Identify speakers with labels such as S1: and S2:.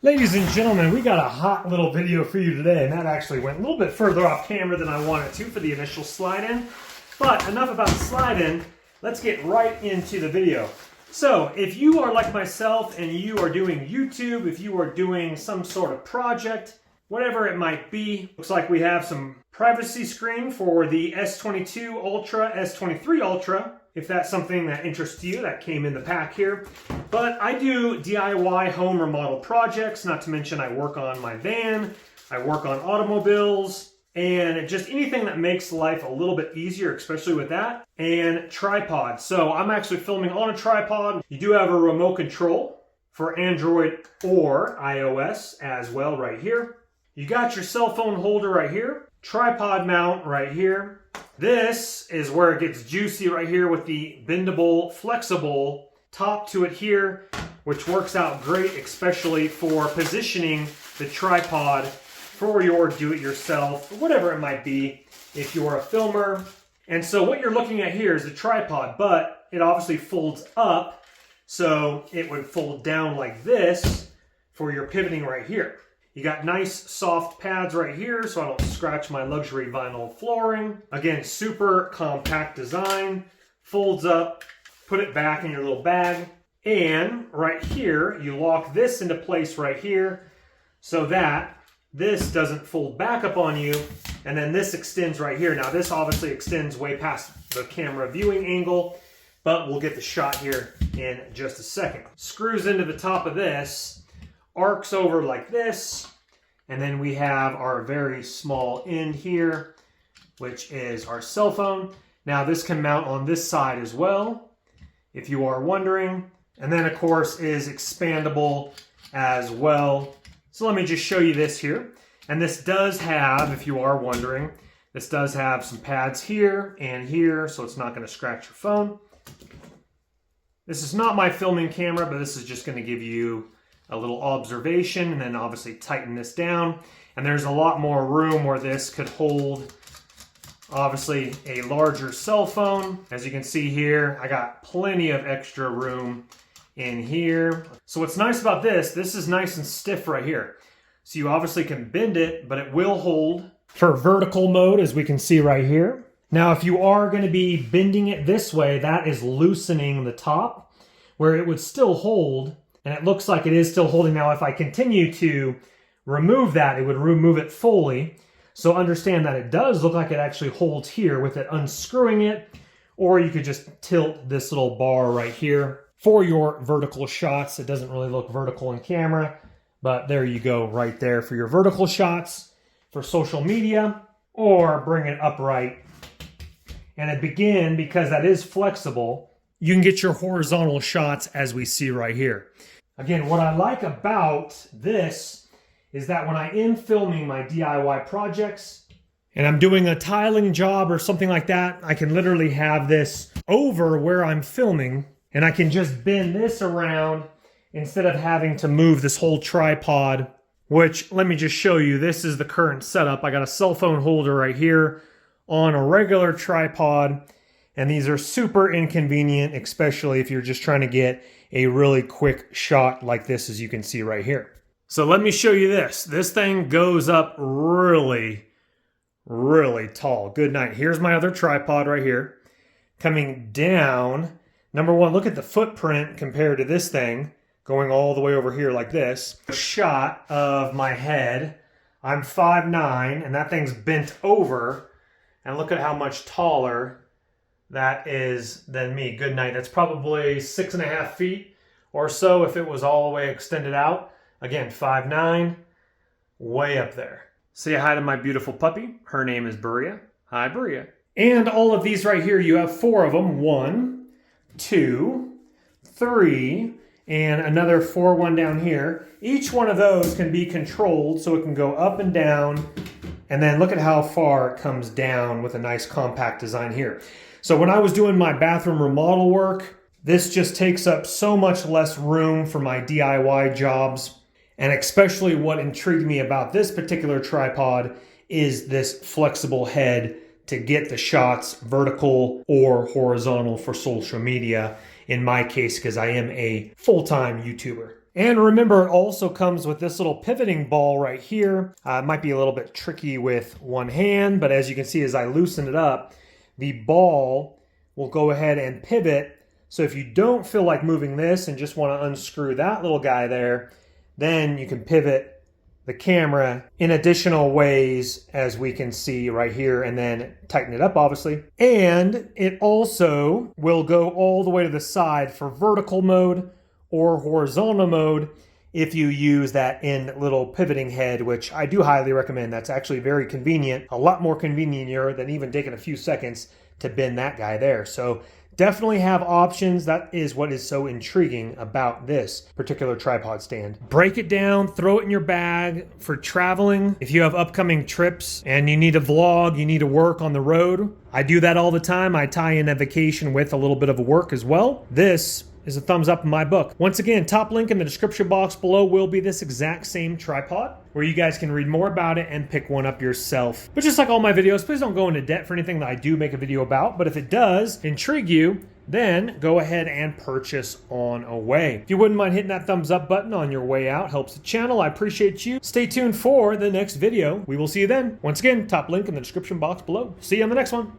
S1: Ladies and gentlemen, we got a hot little video for you today, and that actually went a little bit further off camera than I wanted to for the initial slide-in. But enough about the slide-in, let's get right into the video. So, if you are like myself and you are doing YouTube, if you are doing some sort of project, whatever it might be, looks like we have some privacy screen for the S22 Ultra, S23 Ultra, if that's something that interests you. That came in the pack here. But I do DIY home remodel projects, not to mention I work on my van, I work on automobiles, and just anything that makes life a little bit easier, especially with that, and tripod. So I'm actually filming on a tripod. You do have a remote control for Android or iOS as well right here. You got your cell phone holder right here, tripod mount right here. This is where it gets juicy right here with the bendable, flexible top to it here, which works out great, especially for positioning the tripod for your do-it-yourself, whatever it might be, if you're a filmer. And so what you're looking at here is the tripod, but it obviously folds up, so it would fold down like this for your pivoting right here. You got nice soft pads right here so I don't scratch my luxury vinyl flooring. Again, super compact design, folds up, put it back in your little bag. And right here, you lock this into place right here so that this doesn't fold back up on you. And then this extends right here. Now this obviously extends way past the camera viewing angle, but we'll get the shot here in just a second. Screws into the top of this, arcs over like this, and then we have our very small end here, which is our cell phone. Now this can mount on this side as well, if you are wondering, and then of course is expandable as well. So let me just show you this here. And this does have, if you are wondering, this does have some pads here and here, so it's not going to scratch your phone. This is not my filming camera, but this is just going to give you a little observation, and then obviously tighten this down. And there's a lot more room where this could hold, obviously, a larger cell phone. As you can see here, I got plenty of extra room in here. So what's nice about this is nice and stiff right here. So you obviously can bend it, but it will hold for vertical mode, as we can see right here. Now, if you are going to be bending it this way, that is loosening the top, where it would still hold. And it looks like it is still holding. Now, if I continue to remove that, it would remove it fully. So understand that it does look like it actually holds here with it unscrewing it. Or you could just tilt this little bar right here for your vertical shots. It doesn't really look vertical in camera, but there you go right there for your vertical shots for social media, or bring it upright. And again, because that is flexible, you can get your horizontal shots as we see right here. Again, what I like about this is that when I am filming my DIY projects and I'm doing a tiling job or something like that, I can literally have this over where I'm filming, and I can just bend this around instead of having to move this whole tripod, which, let me just show you, this is the current setup. I got a cell phone holder right here on a regular tripod, and these are super inconvenient, especially if you're just trying to get a really quick shot like this, as you can see right here. So let me show you this. This thing goes up really, really tall. Good night. Here's my other tripod right here. Coming down, number one, look at the footprint compared to this thing, going all the way over here like this. A shot of my head. I'm 5'9", and that thing's bent over, and look at how much taller that is than me. Good night. That's probably 6.5 feet or so if it was all the way extended out. Again, 5'9", way up there. Say hi to my beautiful puppy. Her name is Berea. Hi, Berea. And all of these right here, you have 4 of them. 1, 2, 3, and another 4, 1 down here. Each one of those can be controlled so it can go up and down. And then look at how far it comes down with a nice compact design here. So when I was doing my bathroom remodel work, this just takes up so much less room for my DIY jobs. And especially what intrigued me about this particular tripod is this flexible head to get the shots vertical or horizontal for social media, in my case, because I am a full-time YouTuber. And remember, it also comes with this little pivoting ball right here. It might be a little bit tricky with one hand, but as you can see, as I loosen it up, the ball will go ahead and pivot. So if you don't feel like moving this and just want to unscrew that little guy there, then you can pivot the camera in additional ways, as we can see right here, and then tighten it up, obviously. And it also will go all the way to the side for vertical mode or horizontal mode if you use that end little pivoting head, which I do highly recommend. That's actually very convenient, a lot more convenient than even taking a few seconds to bend that guy there. So definitely have options. That is what is so intriguing about this particular tripod stand. Break it down, throw it in your bag for traveling. If you have upcoming trips and you need a vlog, you need to work on the road. I do that all the time. I tie in a vacation with a little bit of work as well. This is a thumbs up in my book. Once again, top link in the description box below will be this exact same tripod where you guys can read more about it and pick one up yourself. But just like all my videos, please don't go into debt for anything that I do make a video about. But if it does intrigue you, then go ahead and purchase on away. If you wouldn't mind hitting that thumbs up button on your way out, helps the channel. I appreciate you. Stay tuned for the next video. We will see you then. Once again, top link in the description box below. See you on the next one.